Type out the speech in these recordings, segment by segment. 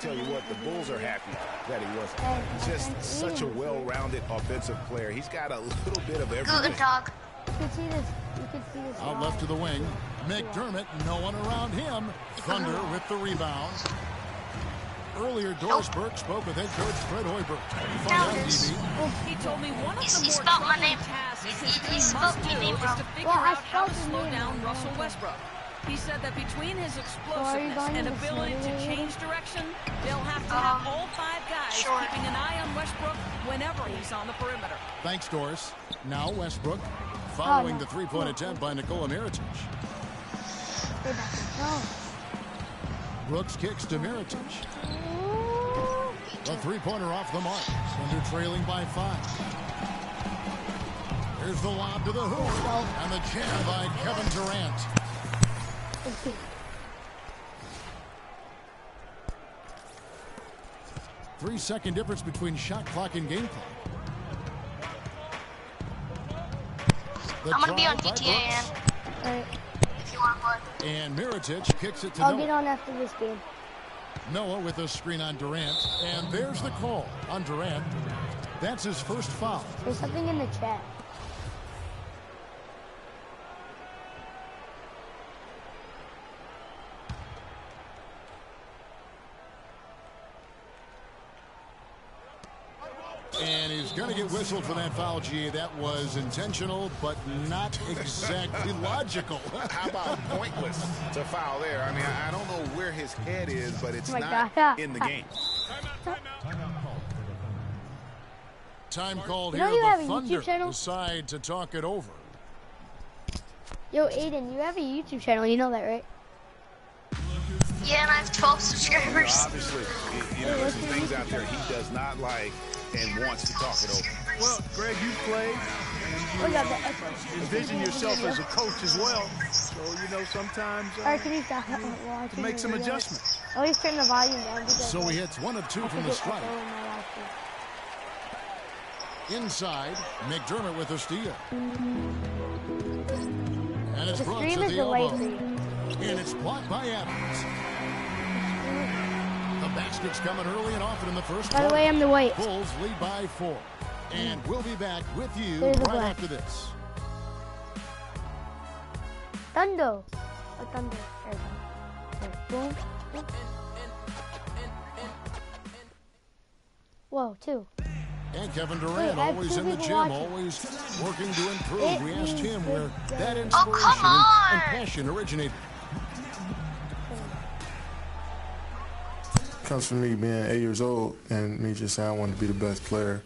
Tell you what, the Bulls are happy that he wasn't. Just such a well-rounded offensive player. He's got a little bit of everything. Good dog. You can see this. You can see this. Out left to the wing. McDermott, no one around him. Thunder with the rebound. Earlier, Doris Burke spoke with head coach Fred Hoiberg. He told me one of the more spelled my name. tasks He spelled my name wrong. to figure out how to slow down Russell Westbrook. He said that between his explosiveness and ability to change direction, they'll have to have all 5 guys keeping an eye on Westbrook whenever he's on the perimeter. Thanks, Doris. Now Westbrook, following the three-point attempt by Nikola Mirotic. Brooks kicks to Mirotic. The three-pointer off the mark. Thunder trailing by 5. Here's the lob to the hoop. And the jam by Kevin Durant. 3-second difference between shot clock and game clock. I'm going to be on GTA, Alright. if you want to play. And Mirotic kicks it to I'll Noah. get on after this game. Noah with a screen on Durant. And there's the call on Durant. That's his first foul. There's something in the chat. And he's going to get whistled for that foul, G. That was intentional, but not exactly logical. How about pointless to foul there? I mean, I don't know where his head is, but it's Oh my not God. in the game. Time called You here. know you have The a Thunder YouTube channel? decide to talk it over. Yo, Aiden, you have a YouTube channel. You know that, right? Yeah, and I have 12 subscribers. Obviously, you know, there's some things out there he does not like and wants to talk it over. Well, Greg, you played, Oh, and yeah, you envision yourself as a coach as well. So, you know, sometimes Alright, can you stop watching? make some adjustments. Always turn the volume down. Because So he hits 1 of 2 from the strike. Inside, McDermott with a steal. And it's The brought stream to is the delayed elbow. for you. And it's blocked by Adams. The basket's coming early and often in the first By the quarter. way, I'm the white. Bulls lead by 4. And we'll be back with you There's the right black. after this. Thunder. Oh, thunder. There we go. Boom. Boom. Whoa, 2. And Kevin Durant, I have always 2 in the people gym, watching. always working to improve. We asked him where that inspiration Oh, come on! and passion originated. Comes from me being 8 years old and me just saying I want to be the best player.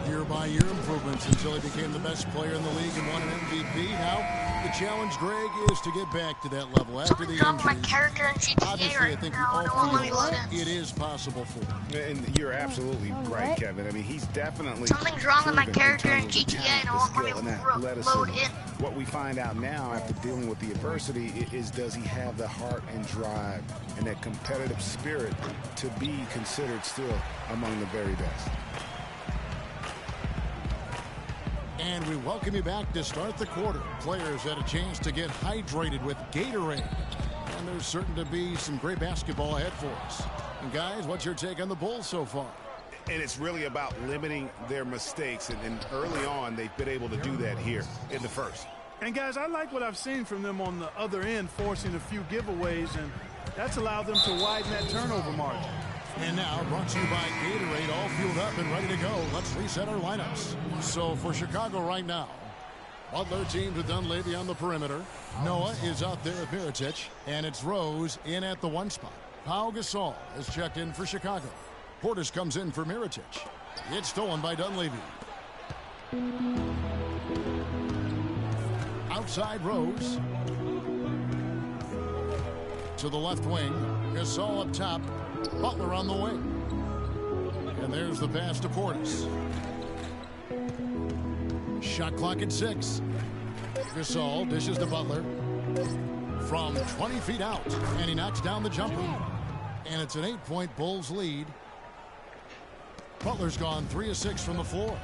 Year-by-year improvements until he became the best player in the league and won an MVP. Now, the challenge, Greg, is to get back to that level after the Something's wrong with my injuries. character in GTA Obviously, I right think we now. all It won't let me feel load in. it is possible for him. And you're absolutely right, Kevin. I mean, he's definitely Something's wrong with my proven character in terms of the GTA talent, and it the won't let me skill, and that athleticism. load in. What we find out now after dealing with the adversity is does he have the heart and drive and that competitive spirit to be considered still among the very best. And we welcome you back to start the quarter. Players had a chance to get hydrated with Gatorade. And there's certain to be some great basketball ahead for us. And guys, what's your take on the Bulls so far? And it's really about limiting their mistakes. And early on, they've been able to do that here in the first. And, guys, I like what I've seen from them on the other end, forcing a few giveaways, and that's allowed them to widen that turnover margin. And now, brought to you by Gatorade, all fueled up and ready to go. Let's reset our lineups. So for Chicago right now, Butler teams with Dunleavy on the perimeter. Noah is out there with Mirotic, and it's Rose in at the 1 spot. Pau Gasol has checked in for Chicago. Portis comes in for Mirotic. It's stolen by Dunleavy. Outside Rose. To the left wing. Gasol up top. Butler on the wing. And there's the pass to Portis. Shot clock at 6. Gasol dishes to Butler. From 20 feet out. And he knocks down the jumper. And it's an 8-point Bulls lead. Butler's gone 3 of 6 from the floor.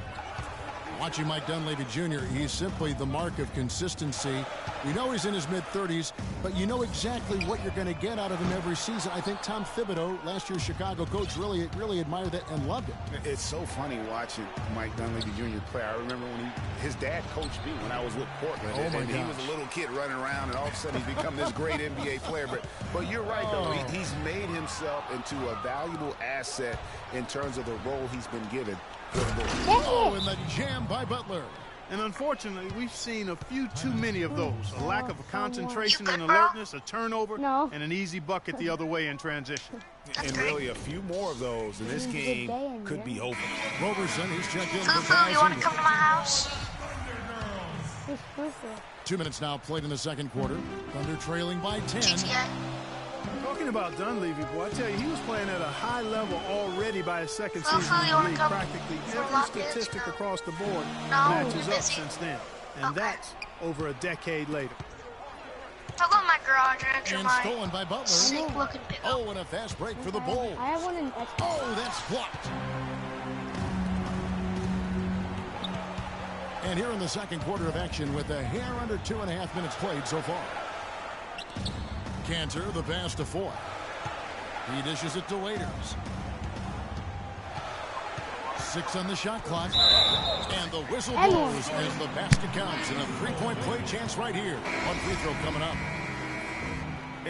Watching Mike Dunleavy Jr., he's simply the mark of consistency. We know he's in his mid-30s, but you know exactly what you're going to get out of him every season. I think Tom Thibodeau, last year's Chicago coach, really admired that and loved it. It's so funny watching Mike Dunleavy Jr. play. I remember when his dad coached me when I was with Portland. Oh my and he was a little kid running around, and all of a sudden he's become this great NBA player. But you're right, though. He's made himself into a valuable asset in terms of the role he's been given. Oh, and the jam by Butler. And unfortunately, we've seen a few too many of those. A lack of concentration and alertness, a turnover, and an easy bucket the other way in transition. And really a few more of those, and this game could be over. Roberson, he's checked in. Fufu, you want to come to my house? 2 minutes now played in the second quarter. Thunder trailing by 10. GTA. Talking about Dunleavy, boy, I tell you, he was playing at a high level already by his second season in you the wanna league. come Practically for every lunch? statistic across the board No, matches you're up busy. since then. And that's over a decade later. I'll go in my garage and enter And my stolen by Butler. sick-looking pickup. Oh, and a fast break for the Bulls. I have one in Xbox. Oh, that's blocked. And here in the second quarter of action with a hair under 2.5 minutes played so far. Cantor, the pass to Foy. He dishes it to Waiters. 6 on the shot clock. And the whistle blows as the basket counts. And a three-point play chance right here. One free throw coming up.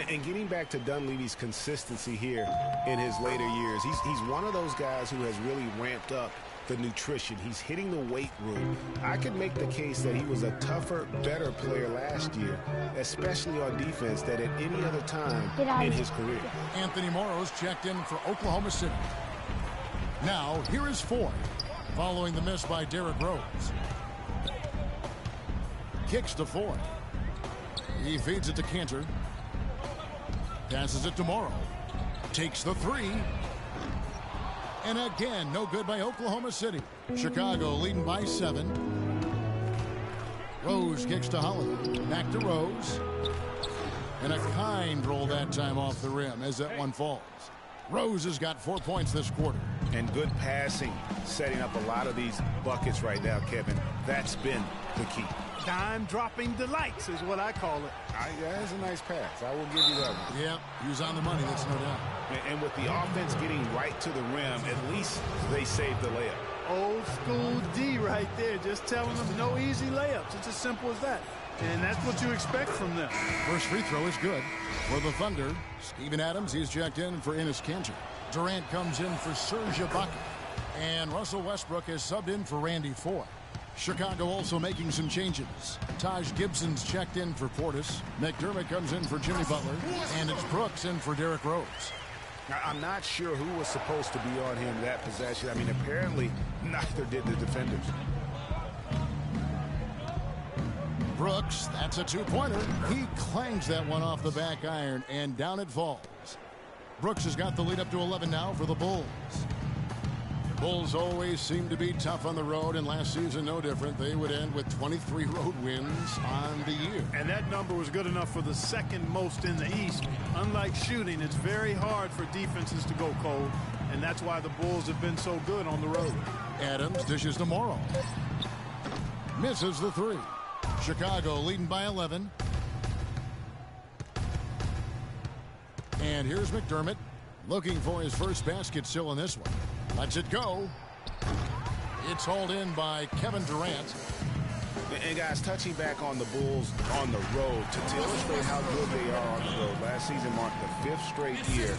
And getting back to Dunleavy's consistency here in his later years, he's one of those guys who has really ramped up the nutrition. He's hitting the weight room. I could make the case that he was a tougher, better player last year, especially on defense, than at any other time in his career. Anthony Morrow's checked in for Oklahoma City. Now, here is Foy, following the miss by Derrick Rose. Kicks to Foy. He feeds it to Cantor. Passes it to Morrow. Takes the three. And again, no good by Oklahoma City. Chicago leading by 7. Rose kicks to Holiday. Back to Rose. And a kind roll that time off the rim as that one falls. Rose has got 4 points this quarter. And good passing, setting up a lot of these buckets right now, Kevin. That's been the key. Dime-dropping delights is what I call it. That's a nice pass. I will give you that one. Yeah, he was on the money, that's no doubt. And with the offense getting right to the rim, at least they saved the layup. Old school D right there, just telling them no easy layups. It's as simple as that. And that's what you expect from them. First free throw is good for the Thunder. Steven Adams, he's checked in for Enes Kanter. Durant comes in for Serge Ibaka. And Russell Westbrook is subbed in for Randy Foy. Chicago also making some changes. Taj Gibson's checked in for Portis. McDermott comes in for Jimmy Butler. And it's Brooks in for Derrick Rose. Now, I'm not sure who was supposed to be on him that possession. I mean, apparently neither did the defenders. Brooks, that's a two-pointer. He clangs that one off the back iron, and down it falls. Brooks has got the lead up to 11 now for the Bulls. Bulls always seem to be tough on the road, and last season no different. They would end with 23 road wins on the year. And that number was good enough for the second most in the East. Unlike shooting, it's very hard for defenses to go cold, and that's why the Bulls have been so good on the road. Adams dishes to Morrow. Misses the three. Chicago leading by 11. And here's McDermott looking for his first basket still in this one. Lets it go. It's hauled in by Kevin Durant. And guys, touching back on the Bulls on the road to illustrate how good they are on the road. Last season marked the 5th straight year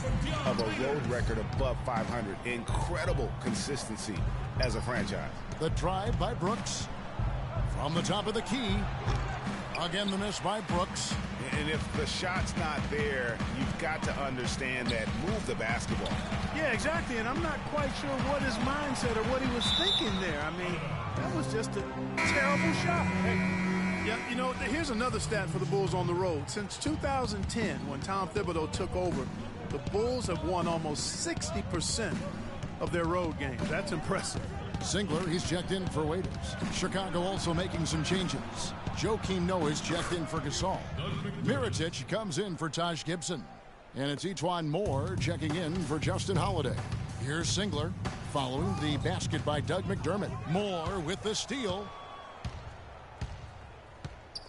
of a road record above 500. Incredible consistency as a franchise. The drive by Brooks from the top of the key. Again, the miss by Brooks. And if the shot's not there, you've got to understand that. Move the basketball. Yeah, exactly. And I'm not quite sure what his mindset or what he was thinking there. I mean, that was just a terrible shot. Yeah, you know, here's another stat for the Bulls on the road. Since 2010, when Tom Thibodeau took over, the Bulls have won almost 60% of their road games. That's impressive. Singler, he's checked in for Waiters. Chicago also making some changes. Joakim Noah's checked in for Gasol. Mirotic comes in for Taj Gibson. And it's Etuan Moore checking in for Justin Holiday. Here's Singler. following the basket by Doug McDermott. Moore with the steal.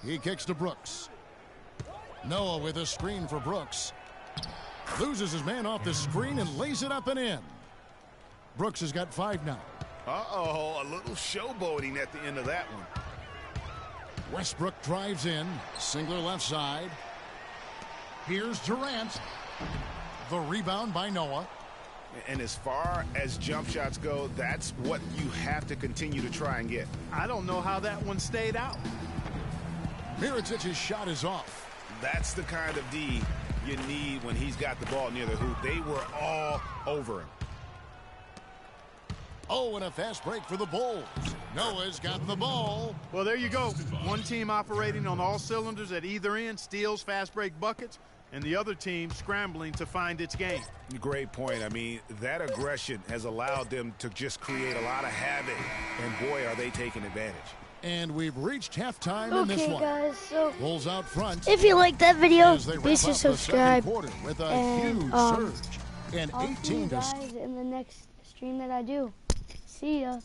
He kicks to Brooks. Noah with a screen for Brooks. Loses his man off the screen and lays it up and in. Brooks has got 5 now. Uh-oh, a little showboating at the end of that one. Westbrook drives in. Singler left side. Here's Durant. The rebound by Noah. And as far as jump shots go, that's what you have to continue to try and get. I don't know how that one stayed out. Mirotic's shot is off. That's the kind of D you need when he's got the ball near the hoop. They were all over him. Oh, and a fast break for the Bulls. Noah's got the ball. Well, there you go. One team operating on all cylinders at either end, steals, fast break buckets, and the other team scrambling to find its game. Great point. I mean, that aggression has allowed them to just create a lot of havoc, and boy, are they taking advantage. And we've reached halftime in this one. Okay, guys, so Bulls out front. if you like that video, as they wrap please up the subscribe. second quarter with a And, huge surge. And I'll see you 18 to guys in the next stream that I do. See ya.